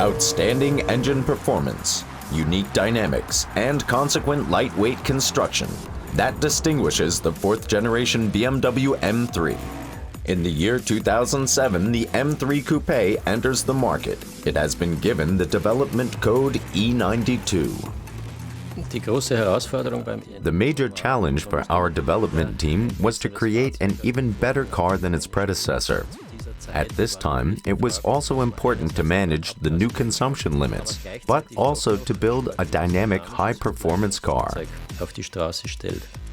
Outstanding engine performance, unique dynamics, and consequent lightweight construction. That distinguishes the fourth-generation BMW M3. In the year 2007, the M3 Coupe enters the market. It has been given the development code E92. The major challenge for our development team was to create an even better car than its predecessor. At this time, it was also important to manage the new consumption limits, but also to build a dynamic, high-performance car.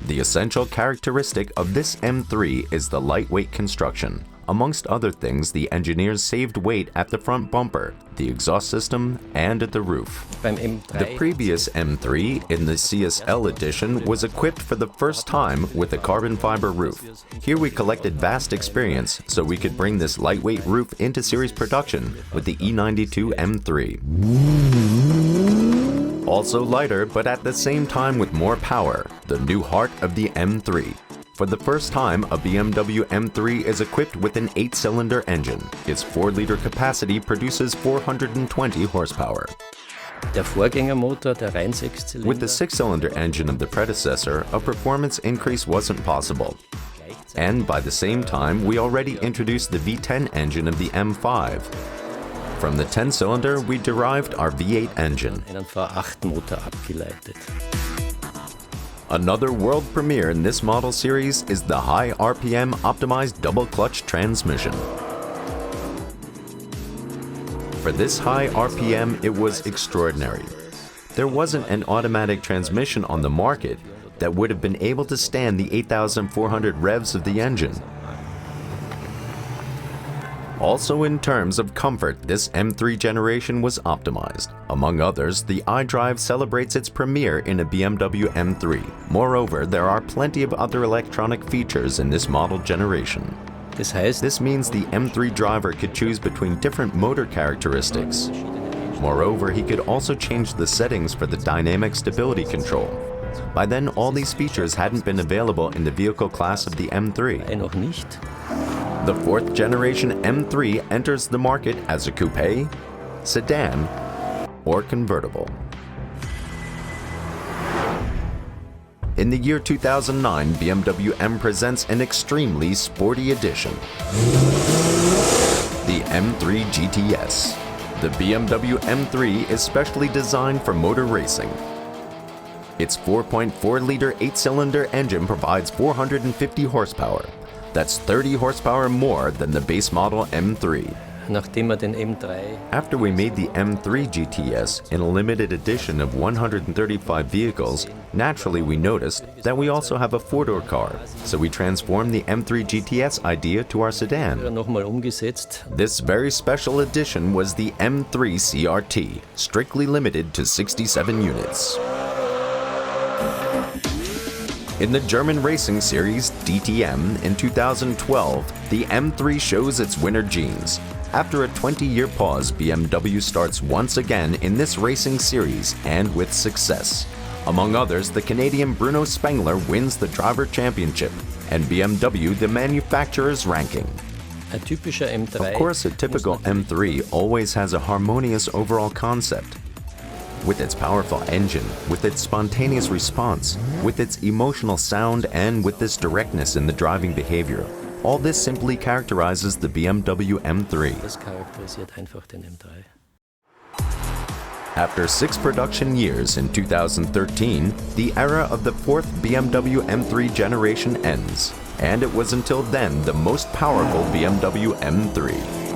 The essential characteristic of this M3 is the lightweight construction. Amongst other things, the engineers saved weight at the front bumper, the exhaust system, and at the roof. The previous M3 in the CSL edition was equipped for the first time with a carbon fiber roof. Here we collected vast experience so we could bring this lightweight roof into series production with the E92 M3. Also lighter, but at the same time with more power, the new heart of the M3. For the first time, a BMW M3 is equipped with an 8-cylinder engine. Its 4-liter capacity produces 420 horsepower. With the 6-cylinder engine of the predecessor, a performance increase wasn't possible. And by the same time, we already introduced the V10 engine of the M5. From the 10-cylinder, we derived our V8 engine. Another world premiere in this model series is the high RPM optimized double-clutch transmission. For this high RPM, it was extraordinary. There wasn't an automatic transmission on the market that would have been able to stand the 8,400 revs of the engine. Also in terms of comfort, this M3 generation was optimized. Among others, the iDrive celebrates its premiere in a BMW M3. Moreover, there are plenty of other electronic features in this model generation. This means the M3 driver could choose between different motor characteristics. Moreover, he could also change the settings for the dynamic stability control. By then, all these features hadn't been available in the vehicle class of the M3. The fourth-generation M3 enters the market as a coupe, sedan, or convertible. In the year 2009, BMW M presents an extremely sporty edition, the M3 GTS. The BMW M3 is specially designed for motor racing. Its 4.4-liter 8-cylinder engine provides 450 horsepower. That's 30 horsepower more than the base model M3. After we made the M3 GTS in a limited edition of 135 vehicles, naturally we noticed that we also have a four-door car, so we transformed the M3 GTS idea to our sedan. This very special edition was the M3 CRT, strictly limited to 67 units. In the German racing series DTM in 2012, the M3 shows its winter genes. After a 20-year pause, BMW starts once again in this racing series, and with success. Among others, the Canadian Bruno Spengler wins the driver championship, and BMW the manufacturer's ranking. Of course, a typical M3 always has a harmonious overall concept. With its powerful engine, with its spontaneous response, with its emotional sound, and with this directness in the driving behavior. All this simply characterizes the BMW M3. After 6 production years in 2013, the era of the fourth BMW M3 generation ends, and it was until then the most powerful BMW M3.